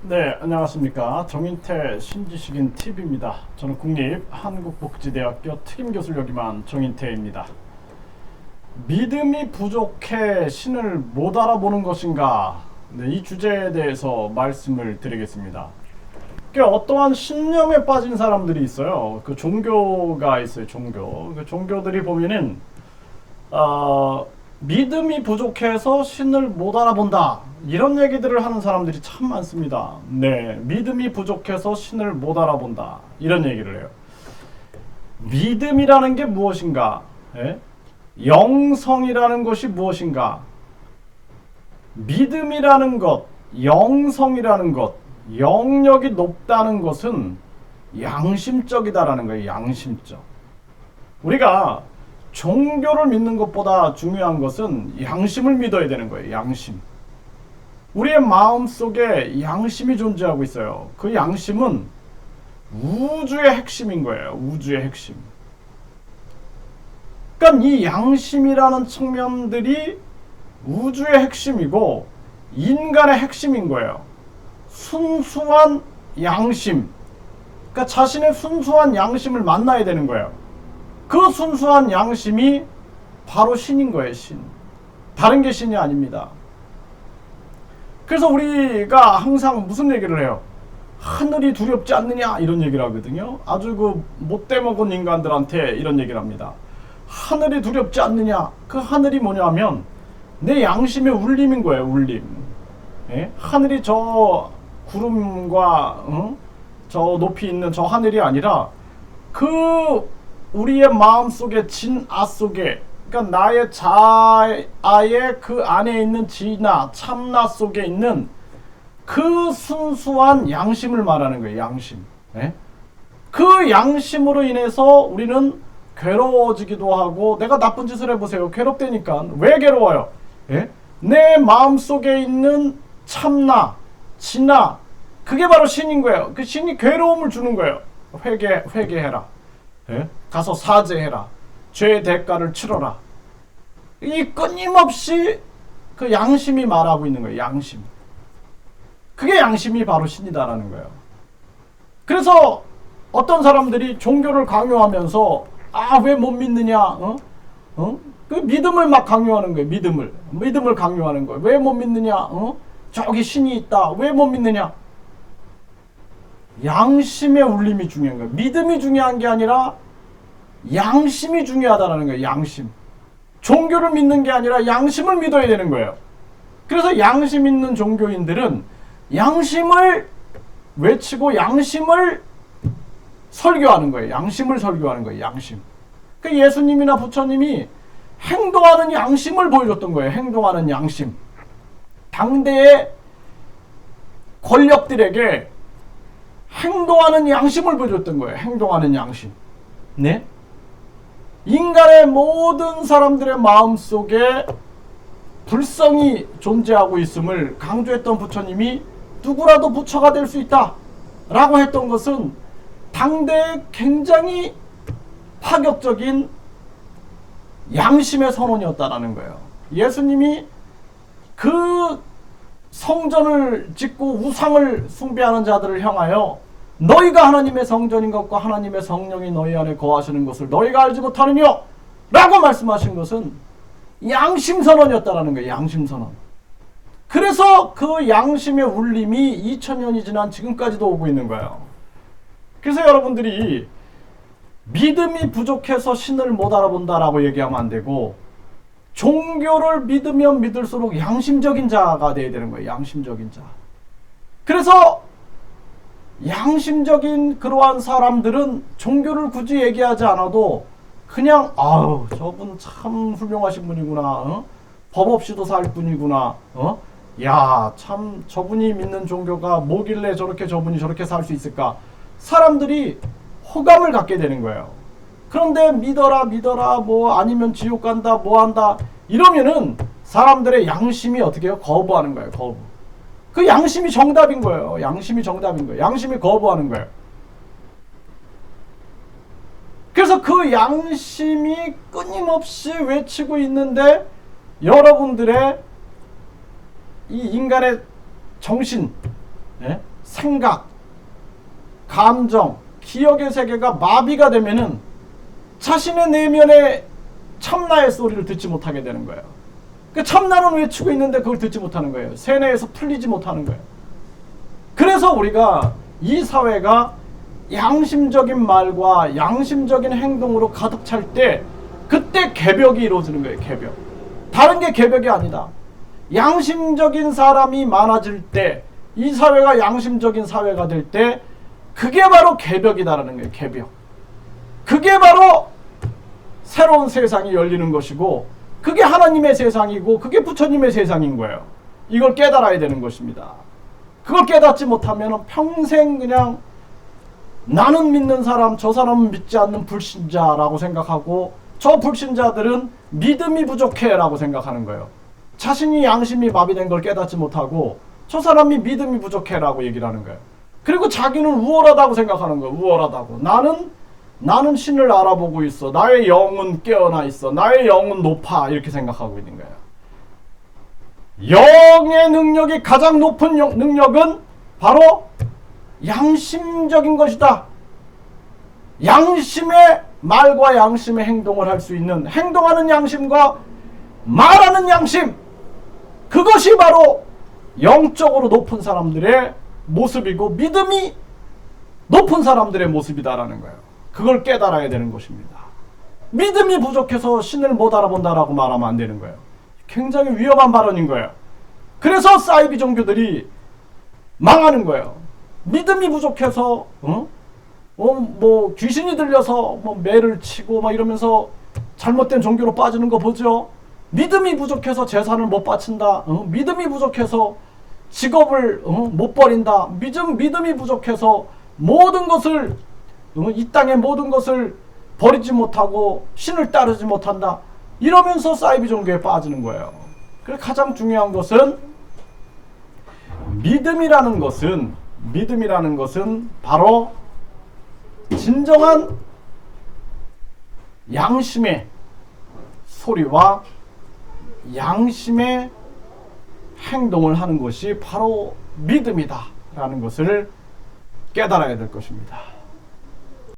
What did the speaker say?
네, 안녕하십니까. 정인태 신지식인 TV입니다. 저는 국립한국복지대학교 특임교수를 역임한 정인태입니다. 믿음이 부족해 신을 못 알아보는 것인가? 네, 이 주제에 대해서 말씀을 드리겠습니다. 어떠한 신념에 빠진 사람들이 있어요. 그 종교가 있어요. 종교. 그 종교들이 보면은 믿음이 부족해서 신을 못 알아본다. 이런 얘기들을 하는 사람들이 참 많습니다. 네, 믿음이 부족해서 신을 못 알아본다. 이런 얘기를 해요. 믿음이라는 게 무엇인가? 예? 영성이라는 것이 무엇인가? 믿음이라는 것, 영성이라는 것, 영역이 높다는 것은 양심적이다라는 거예요. 양심적. 우리가 종교를 믿는 것보다 중요한 것은 양심을 믿어야 되는 거예요. 양심. 우리의 마음속에 양심이 존재하고 있어요. 그 양심은 우주의 핵심인 거예요. 우주의 핵심. 그러니까 이 양심이라는 측면들이 우주의 핵심이고 인간의 핵심인 거예요. 순수한 양심. 그러니까 자신의 순수한 양심을 만나야 되는 거예요. 그 순수한 양심이 바로 신인 거예요. 신. 다른 게 신이 아닙니다. 그래서 우리가 항상 무슨 얘기를 해요? 하늘이 두렵지 않느냐 이런 얘기를 하거든요. 아주 그 못돼 먹은 인간들한테 이런 얘기를 합니다. 하늘이 두렵지 않느냐. 그 하늘이 뭐냐면 내 양심의 울림인 거예요. 울림. 예? 하늘이 저 구름과 저 높이 있는 저 하늘이 아니라 그 우리의 마음속에 진아 속에, 그러니까 나의 자아의 그 안에 있는 진아, 참나 속에 있는 그 순수한 양심을 말하는 거예요. 양심. 예? 그 양심으로 인해서 우리는 괴로워지기도 하고, 내가 나쁜 짓을 해보세요. 괴롭다니까. 왜 괴로워요? 예? 내 마음속에 있는 참나, 진아, 그게 바로 신인 거예요. 그 신이 괴로움을 주는 거예요. 회개해라. 예? 가서 사죄해라. 죄의 대가를 치러라. 이 끊임없이 그 양심이 말하고 있는 거예요. 양심. 그게 양심이 바로 신이다라는 거예요. 그래서 어떤 사람들이 종교를 강요하면서 왜 못 믿느냐? 그 믿음을 막 강요하는 거예요. 믿음을 강요하는 거예요. 왜 못 믿느냐? 저기 신이 있다. 왜 못 믿느냐? 양심의 울림이 중요한 거예요. 믿음이 중요한 게 아니라 양심이 중요하다는 거예요. 양심. 종교를 믿는 게 아니라 양심을 믿어야 되는 거예요. 그래서 양심 있는 종교인들은 양심을 외치고 양심을 설교하는 거예요. 양심을 설교하는 거예요. 양심. 그 예수님이나 부처님이 행동하는 양심을 보여줬던 거예요. 행동하는 양심. 당대의 권력들에게 행동하는 양심을 보여줬던 거예요. 행동하는 양심. 네? 인간의 모든 사람들의 마음속에 불성이 존재하고 있음을 강조했던 부처님이 누구라도 부처가 될 수 있다 라고 했던 것은 당대의 굉장히 파격적인 양심의 선언이었다라는 거예요. 예수님이 그 성전을 짓고 우상을 숭배하는 자들을 향하여 너희가 하나님의 성전인 것과 하나님의 성령이 너희 안에 거하시는 것을 너희가 알지 못하느냐? 라고 말씀하신 것은 양심선언이었다라는 거예요. 양심선언. 그래서 그 양심의 울림이 2000년이 지난 지금까지도 오고 있는 거예요. 그래서 여러분들이 믿음이 부족해서 신을 못 알아본다라고 얘기하면 안 되고, 종교를 믿으면 믿을수록 양심적인 자가 돼야 되는 거예요. 양심적인 자. 그래서 양심적인 그러한 사람들은 종교를 굳이 얘기하지 않아도 그냥 저분 참 훌륭하신 분이구나. 법 없이도 살 분이구나. 야, 참 저분이 믿는 종교가 뭐길래 저분이 저렇게 살 수 있을까? 사람들이 호감을 갖게 되는 거예요. 그런데 믿어라 뭐 아니면 지옥 간다 뭐 한다 이러면은 사람들의 양심이 어떻게 해요? 거부하는 거예요. 거부. 그 양심이 정답인 거예요. 양심이 정답인 거예요. 양심이 거부하는 거예요. 그래서 그 양심이 끊임없이 외치고 있는데 여러분들의 이 인간의 정신, 생각, 감정, 기억의 세계가 마비가 되면은 자신의 내면의 참나의 소리를 듣지 못하게 되는 거예요. 그 참나는 외치고 있는데 그걸 듣지 못하는 거예요. 세뇌에서 풀리지 못하는 거예요. 그래서 우리가 이 사회가 양심적인 말과 양심적인 행동으로 가득 찰 때 그때 개벽이 이루어지는 거예요. 개벽. 다른 게 개벽이 아니다. 양심적인 사람이 많아질 때, 이 사회가 양심적인 사회가 될 때 그게 바로 개벽이다라는 거예요. 개벽. 그게 바로 새로운 세상이 열리는 것이고, 그게 하나님의 세상이고, 그게 부처님의 세상인 거예요. 이걸 깨달아야 되는 것입니다. 그걸 깨닫지 못하면 평생 그냥 나는 믿는 사람, 저 사람은 믿지 않는 불신자라고 생각하고, 저 불신자들은 믿음이 부족해 라고 생각하는 거예요. 자신이 양심이 마비된 걸 깨닫지 못하고 저 사람이 믿음이 부족해 라고 얘기를 하는 거예요. 그리고 자기는 우월하다고 생각하는 거예요. 우월하다고. 나는 신을 알아보고 있어. 나의 영은 깨어나 있어. 나의 영은 높아. 이렇게 생각하고 있는 거예요. 영의 능력이 가장 높은 능력은 바로 양심적인 것이다. 양심의 말과 양심의 행동을 할 수 있는, 행동하는 양심과 말하는 양심, 그것이 바로 영적으로 높은 사람들의 모습이고 믿음이 높은 사람들의 모습이다라는 거예요. 그걸 깨달아야 되는 것입니다. 믿음이 부족해서 신을 못 알아본다라고 말하면 안 되는 거예요. 굉장히 위험한 발언인 거예요. 그래서 사이비 종교들이 망하는 거예요. 믿음이 부족해서 뭐 귀신이 들려서 뭐 매를 치고 막 이러면서 잘못된 종교로 빠지는 거 보죠. 믿음이 부족해서 재산을 못 바친다. 믿음이 부족해서 직업을 못 버린다. 믿음이 부족해서 모든 것을 이 땅의 모든 것을 버리지 못하고 신을 따르지 못한다. 이러면서 사이비 종교에 빠지는 거예요. 그래서 가장 중요한 것은 믿음이라는 것은 바로 진정한 양심의 소리와 양심의 행동을 하는 것이 바로 믿음이다 라는 것을 깨달아야 될 것입니다.